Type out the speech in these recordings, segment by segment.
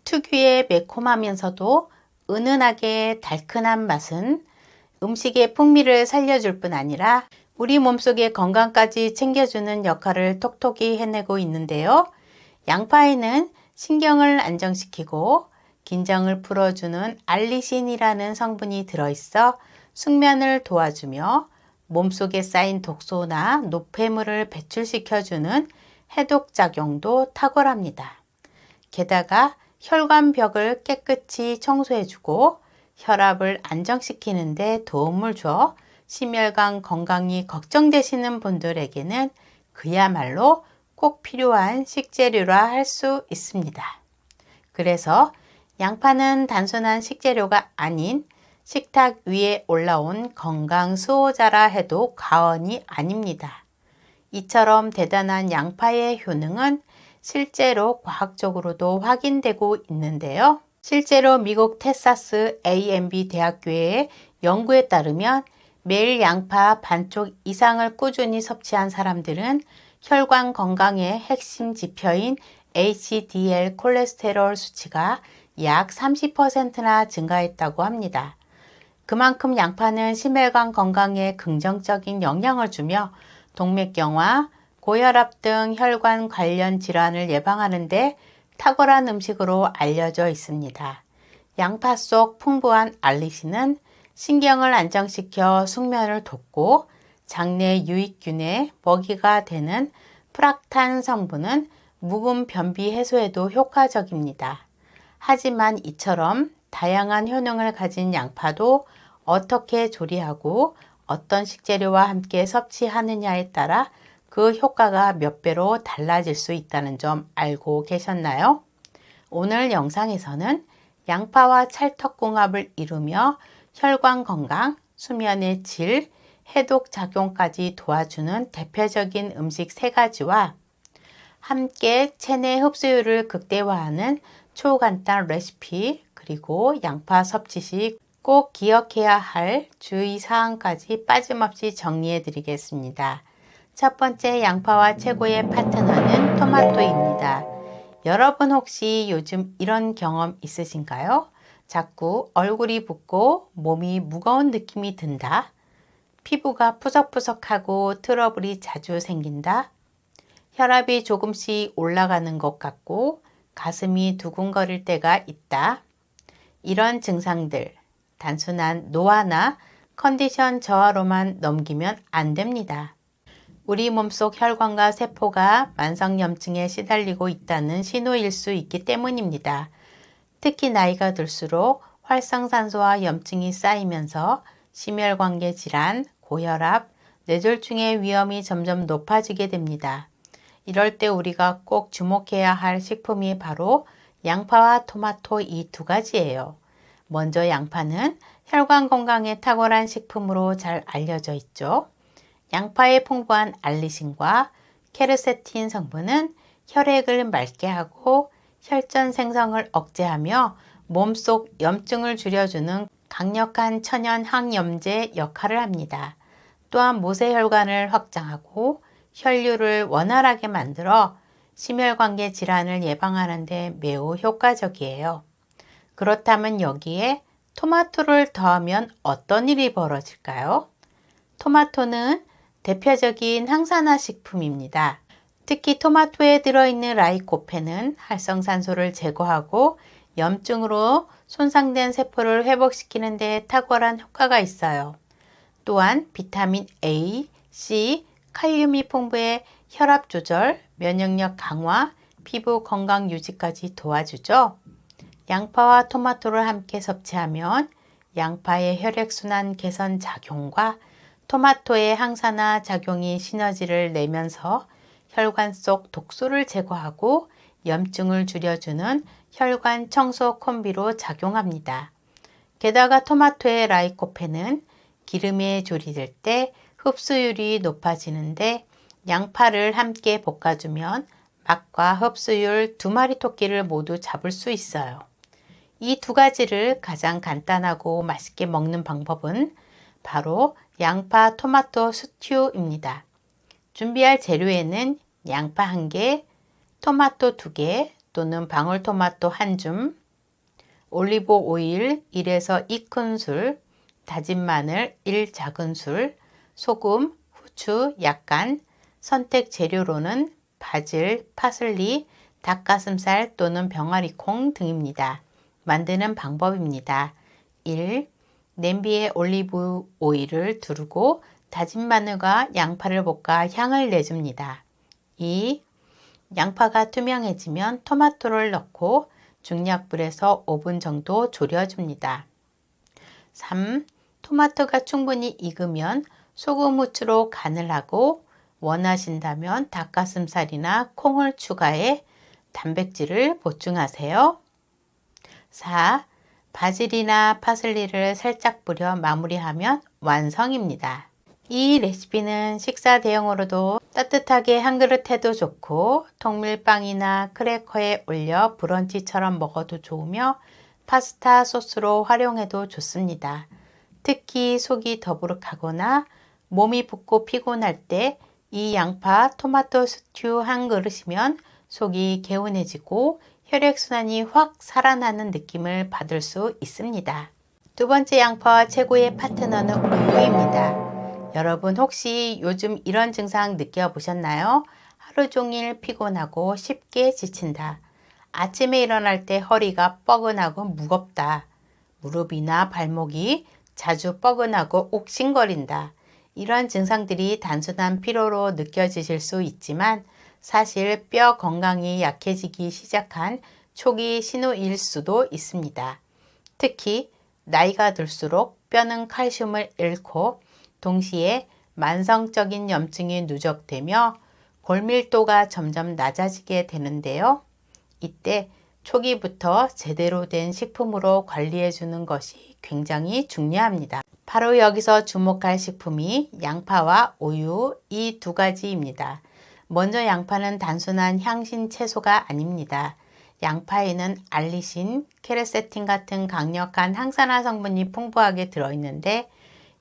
특유의 매콤하면서도 은은하게 달큰한 맛은 음식의 풍미를 살려줄 뿐 아니라 우리 몸속의 건강까지 챙겨주는 역할을 톡톡히 해내고 있는데요. 양파에는 신경을 안정시키고 긴장을 풀어주는 알리신이라는 성분이 들어있어 숙면을 도와주며 몸속에 쌓인 독소나 노폐물을 배출시켜주는 해독작용도 탁월합니다. 게다가 혈관벽을 깨끗이 청소해주고 혈압을 안정시키는 데 도움을 줘 심혈관 건강이 걱정되시는 분들에게는 그야말로 꼭 필요한 식재료라 할 수 있습니다. 그래서 양파는 단순한 식재료가 아닌 식탁 위에 올라온 건강 수호자라 해도 과언이 아닙니다. 이처럼 대단한 양파의 효능은 실제로 과학적으로도 확인되고 있는데요. 실제로 미국 텍사스 A&B 대학교의 연구에 따르면 매일 양파 반쪽 이상을 꾸준히 섭취한 사람들은 혈관 건강의 핵심 지표인 HDL 콜레스테롤 수치가 약 30%나 증가했다고 합니다. 그만큼 양파는 심혈관 건강에 긍정적인 영향을 주며 동맥경화, 고혈압 등 혈관 관련 질환을 예방하는 데 탁월한 음식으로 알려져 있습니다. 양파 속 풍부한 알리신은 신경을 안정시켜 숙면을 돕고 장내 유익균의 먹이가 되는 프락탄 성분은 묵은 변비 해소에도 효과적입니다. 하지만 이처럼 다양한 효능을 가진 양파도 어떻게 조리하고 어떤 식재료와 함께 섭취하느냐에 따라 그 효과가 몇 배로 달라질 수 있다는 점 알고 계셨나요? 오늘 영상에서는 양파와 찰떡궁합을 이루며 혈관 건강, 수면의 질, 해독 작용까지 도와주는 대표적인 음식 3가지와 함께 체내 흡수율을 극대화하는 초간단 레시피, 그리고 양파 섭취 시 꼭 기억해야 할 주의사항까지 빠짐없이 정리해 드리겠습니다. 첫 번째 양파와 최고의 파트너는 토마토입니다. 여러분 혹시 요즘 이런 경험 있으신가요? 자꾸 얼굴이 붓고 몸이 무거운 느낌이 든다. 피부가 푸석푸석하고 트러블이 자주 생긴다. 혈압이 조금씩 올라가는 것 같고 가슴이 두근거릴 때가 있다. 이런 증상들 단순한 노화나 컨디션 저하로만 넘기면 안 됩니다. 우리 몸속 혈관과 세포가 만성염증에 시달리고 있다는 신호일 수 있기 때문입니다. 특히 나이가 들수록 활성산소와 염증이 쌓이면서 심혈관계 질환, 고혈압, 뇌졸중의 위험이 점점 높아지게 됩니다. 이럴 때 우리가 꼭 주목해야 할 식품이 바로 양파와 토마토 이 2가지예요. 먼저 양파는 혈관 건강에 탁월한 식품으로 잘 알려져 있죠. 양파의 풍부한 알리신과 케르세틴 성분은 혈액을 맑게 하고 혈전 생성을 억제하며 몸속 염증을 줄여주는 강력한 천연 항염제 역할을 합니다. 또한 모세혈관을 확장하고 혈류를 원활하게 만들어 심혈관계 질환을 예방하는 데 매우 효과적이에요. 그렇다면 여기에 토마토를 더하면 어떤 일이 벌어질까요? 토마토는 대표적인 항산화 식품입니다. 특히 토마토에 들어있는 라이코펜은 활성산소를 제거하고 염증으로 손상된 세포를 회복시키는 데 탁월한 효과가 있어요. 또한 비타민 A, C, 칼륨이 풍부해 혈압 조절, 면역력 강화, 피부 건강 유지까지 도와주죠. 양파와 토마토를 함께 섭취하면 양파의 혈액순환 개선 작용과 토마토의 항산화 작용이 시너지를 내면서 혈관 속 독소를 제거하고 염증을 줄여주는 혈관 청소 콤비로 작용합니다. 게다가 토마토의 라이코펜은 기름에 조리될 때 흡수율이 높아지는데 양파를 함께 볶아주면 맛과 흡수율 2마리 토끼를 모두 잡을 수 있어요. 이 2가지를 가장 간단하고 맛있게 먹는 방법은 바로 양파 토마토 스튜입니다. 준비할 재료에는 양파 1개, 토마토 2개 또는 방울토마토 1줌, 올리브 오일 1에서 2큰술, 다진 마늘 1 작은술, 소금, 후추 약간, 선택 재료로는 바질, 파슬리, 닭가슴살 또는 병아리콩 등입니다. 만드는 방법입니다. 1. 냄비에 올리브 오일을 두르고 다진 마늘과 양파를 볶아 향을 내줍니다. 2. 양파가 투명해지면 토마토를 넣고 중약불에서 5분 정도 졸여줍니다. 3. 토마토가 충분히 익으면 소금, 후추로 간을 하고 원하신다면 닭가슴살이나 콩을 추가해 단백질을 보충하세요. 4. 바질이나 파슬리를 살짝 뿌려 마무리하면 완성입니다. 이 레시피는 식사 대용으로도 따뜻하게 한 그릇 해도 좋고 통밀빵이나 크래커에 올려 브런치처럼 먹어도 좋으며 파스타 소스로 활용해도 좋습니다. 특히 속이 더부룩하거나 몸이 붓고 피곤할 때 이 양파 토마토 스튜 한 그릇이면 속이 개운해지고 혈액순환이 확 살아나는 느낌을 받을 수 있습니다. 두 번째 양파와 최고의 파트너는 우유입니다. 여러분 혹시 요즘 이런 증상 느껴보셨나요? 하루 종일 피곤하고 쉽게 지친다. 아침에 일어날 때 허리가 뻐근하고 무겁다. 무릎이나 발목이 자주 뻐근하고 옥신거린다. 이런 증상들이 단순한 피로로 느껴지실 수 있지만 사실 뼈 건강이 약해지기 시작한 초기 신호일 수도 있습니다. 특히 나이가 들수록 뼈는 칼슘을 잃고 동시에 만성적인 염증이 누적되며 골밀도가 점점 낮아지게 되는데요. 이때 초기부터 제대로 된 식품으로 관리해 주는 것이 굉장히 중요합니다. 바로 여기서 주목할 식품이 양파와 우유 이 두 가지입니다. 먼저 양파는 단순한 향신 채소가 아닙니다. 양파에는 알리신, 케르세틴 같은 강력한 항산화 성분이 풍부하게 들어있는데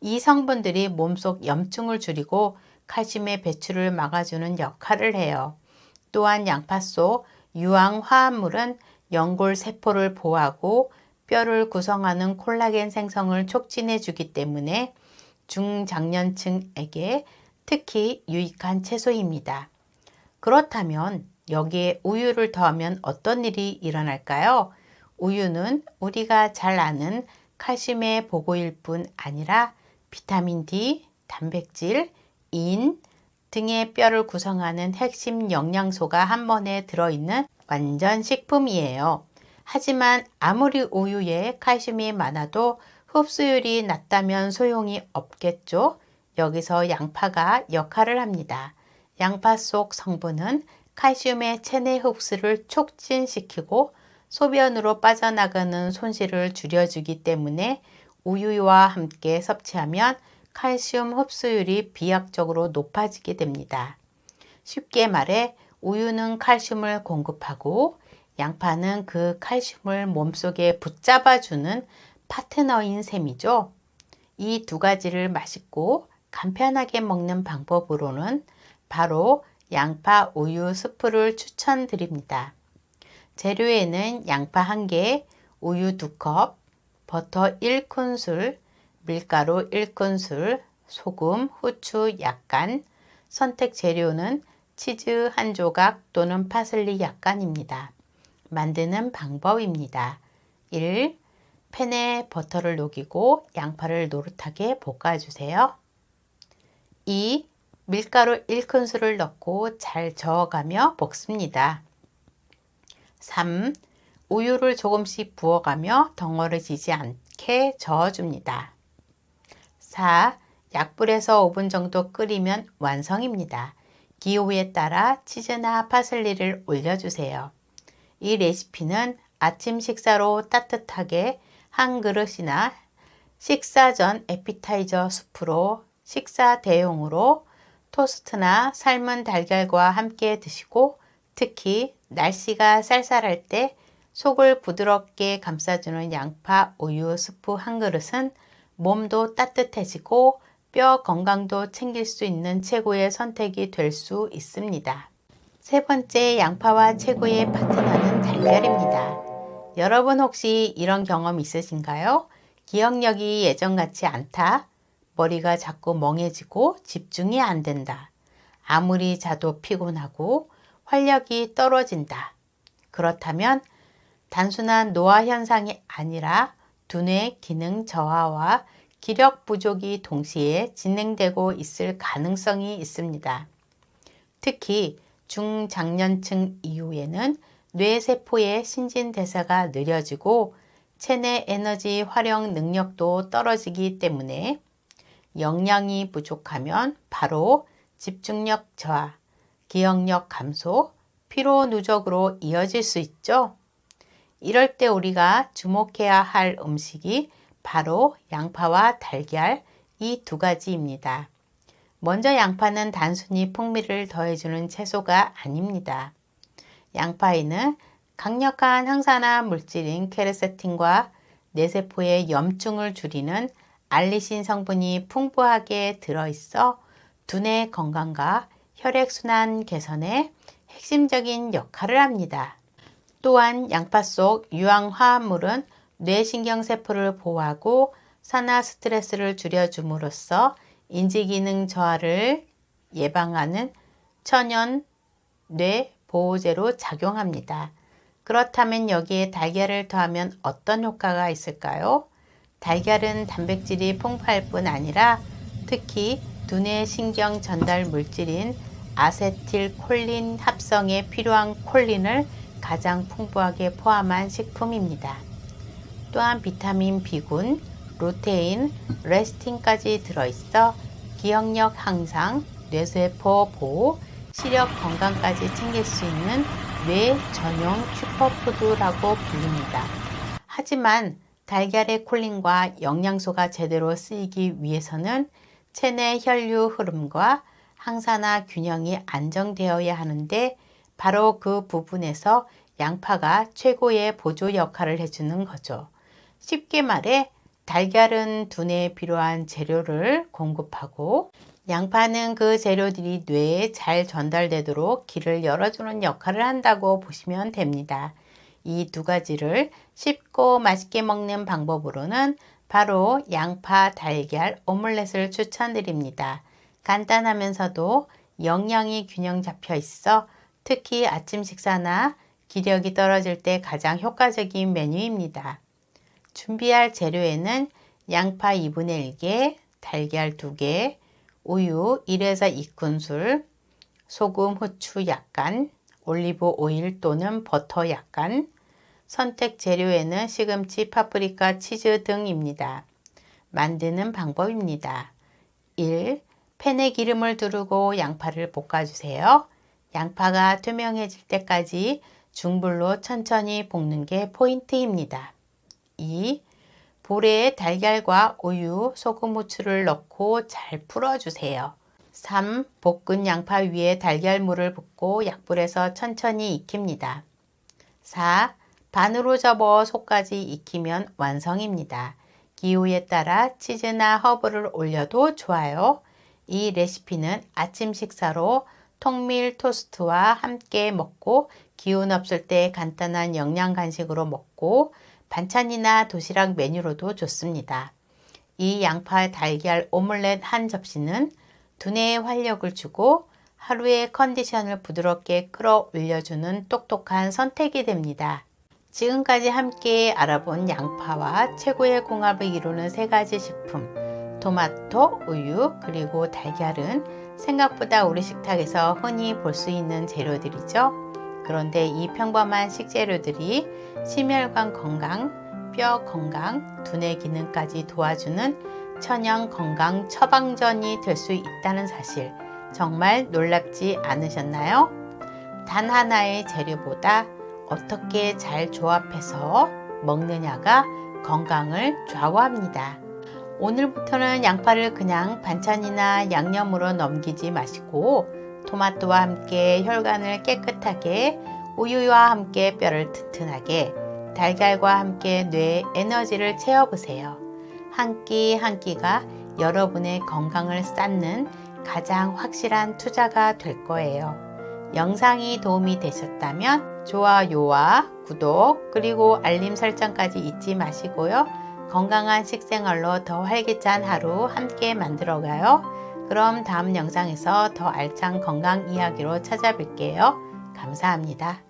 이 성분들이 몸속 염증을 줄이고 칼슘의 배출을 막아주는 역할을 해요. 또한 양파 속 유황 화합물은 연골 세포를 보호하고 뼈를 구성하는 콜라겐 생성을 촉진해 주기 때문에 중장년층에게 특히 유익한 채소입니다. 그렇다면 여기에 우유를 더하면 어떤 일이 일어날까요? 우유는 우리가 잘 아는 칼슘의 보고일 뿐 아니라 비타민 D, 단백질, 인 등의 뼈를 구성하는 핵심 영양소가 한 번에 들어있는 완전 식품이에요. 하지만 아무리 우유에 칼슘이 많아도 흡수율이 낮다면 소용이 없겠죠. 여기서 양파가 역할을 합니다. 양파 속 성분은 칼슘의 체내 흡수를 촉진시키고 소변으로 빠져나가는 손실을 줄여주기 때문에 우유와 함께 섭취하면 칼슘 흡수율이 비약적으로 높아지게 됩니다. 쉽게 말해 우유는 칼슘을 공급하고 양파는 그 칼슘을 몸속에 붙잡아주는 파트너인 셈이죠. 이 두 가지를 맛있고 간편하게 먹는 방법으로는 바로 양파 우유 스프를 추천드립니다. 재료에는 양파 1개, 우유 2컵, 버터 1큰술, 밀가루 1큰술, 소금, 후추 약간, 선택 재료는 치즈 1조각 또는 파슬리 약간입니다. 만드는 방법입니다. 1. 팬에 버터를 녹이고 양파를 노릇하게 볶아주세요. 2. 밀가루 1큰술을 넣고 잘 저어가며 볶습니다. 3. 우유를 조금씩 부어가며 덩어러지지 않게 저어줍니다. 4. 약불에서 5분 정도 끓이면 완성입니다. 기호에 따라 치즈나 파슬리를 올려주세요. 이 레시피는 아침 식사로 따뜻하게 한 그릇이나 식사 전 에피타이저 수프로 식사 대용으로 토스트나 삶은 달걀과 함께 드시고 특히 날씨가 쌀쌀할 때 속을 부드럽게 감싸주는 양파 우유 스프 한 그릇은 몸도 따뜻해지고 뼈 건강도 챙길 수 있는 최고의 선택이 될 수 있습니다. 세 번째 양파와 최고의 파트너는 달걀입니다. 여러분 혹시 이런 경험 있으신가요? 기억력이 예전 같지 않다. 머리가 자꾸 멍해지고 집중이 안 된다. 아무리 자도 피곤하고 활력이 떨어진다. 그렇다면 단순한 노화 현상이 아니라 두뇌 기능 저하와 기력 부족이 동시에 진행되고 있을 가능성이 있습니다. 특히 중장년층 이후에는 뇌세포의 신진대사가 느려지고 체내 에너지 활용 능력도 떨어지기 때문에 영양이 부족하면 바로 집중력 저하, 기억력 감소, 피로 누적으로 이어질 수 있죠. 이럴 때 우리가 주목해야 할 음식이 바로 양파와 달걀 이 두 가지입니다. 먼저 양파는 단순히 풍미를 더해주는 채소가 아닙니다. 양파에는 강력한 항산화 물질인 케르세틴과 뇌세포의 염증을 줄이는 알리신 성분이 풍부하게 들어있어 두뇌 건강과 혈액순환 개선에 핵심적인 역할을 합니다. 또한 양파 속 유황화합물은 뇌신경세포를 보호하고 산화 스트레스를 줄여줌으로써 인지기능 저하를 예방하는 천연 뇌 보호제로 작용합니다. 그렇다면 여기에 달걀을 더하면 어떤 효과가 있을까요? 달걀은 단백질이 풍부할 뿐 아니라 특히 두뇌 신경 전달 물질인 아세틸콜린 합성에 필요한 콜린을 가장 풍부하게 포함한 식품입니다. 또한 비타민 B군, 루테인, 레스틴까지 들어있어 기억력 향상, 뇌세포 보호, 시력 건강까지 챙길 수 있는 뇌 전용 슈퍼푸드라고 불립니다. 하지만 달걀의 콜린과 영양소가 제대로 쓰이기 위해서는 체내 혈류 흐름과 항산화 균형이 안정되어야 하는데 바로 그 부분에서 양파가 최고의 보조 역할을 해주는 거죠. 쉽게 말해 달걀은 두뇌에 필요한 재료를 공급하고 양파는 그 재료들이 뇌에 잘 전달되도록 길을 열어주는 역할을 한다고 보시면 됩니다. 이 두 가지를 쉽고 맛있게 먹는 방법으로는 바로 양파 달걀 오믈렛을 추천드립니다. 간단하면서도 영양이 균형 잡혀 있어 특히 아침 식사나 기력이 떨어질 때 가장 효과적인 메뉴입니다. 준비할 재료에는 양파 2분의 1개, 달걀 2개, 우유 1에서 2큰술, 소금, 후추 약간, 올리브 오일 또는 버터 약간, 선택 재료에는 시금치, 파프리카, 치즈 등입니다. 만드는 방법입니다. 1. 팬에 기름을 두르고 양파를 볶아주세요. 양파가 투명해질 때까지 중불로 천천히 볶는 게 포인트입니다. 2. 볼에 달걀과 우유, 소금, 후추를 넣고 잘 풀어주세요. 3. 볶은 양파 위에 달걀물을 붓고 약불에서 천천히 익힙니다. 4. 반으로 접어 속까지 익히면 완성입니다. 기호에 따라 치즈나 허브를 올려도 좋아요. 이 레시피는 아침 식사로 통밀 토스트와 함께 먹고 기운 없을 때 간단한 영양 간식으로 먹고 반찬이나 도시락 메뉴로도 좋습니다. 이 양파 달걀 오믈렛 한 접시는 두뇌에 활력을 주고 하루의 컨디션을 부드럽게 끌어올려주는 똑똑한 선택이 됩니다. 지금까지 함께 알아본 양파와 최고의 궁합을 이루는 세 가지 식품 토마토, 우유, 그리고 달걀은 생각보다 우리 식탁에서 흔히 볼 수 있는 재료들이죠. 그런데 이 평범한 식재료들이 심혈관 건강, 뼈 건강, 두뇌 기능까지 도와주는 천연 건강 처방전이 될 수 있다는 사실 정말 놀랍지 않으셨나요? 단 하나의 재료보다 어떻게 잘 조합해서 먹느냐가 건강을 좌우합니다. 오늘부터는 양파를 그냥 반찬이나 양념으로 넘기지 마시고 토마토와 함께 혈관을 깨끗하게, 우유와 함께 뼈를 튼튼하게, 달걀과 함께 뇌 에너지를 채워보세요. 한 끼 한 끼가 여러분의 건강을 쌓는 가장 확실한 투자가 될 거예요. 영상이 도움이 되셨다면 좋아요와 구독 그리고 알림 설정까지 잊지 마시고요. 건강한 식생활로 더 활기찬 하루 함께 만들어가요. 그럼 다음 영상에서 더 알찬 건강 이야기로 찾아뵐게요. 감사합니다.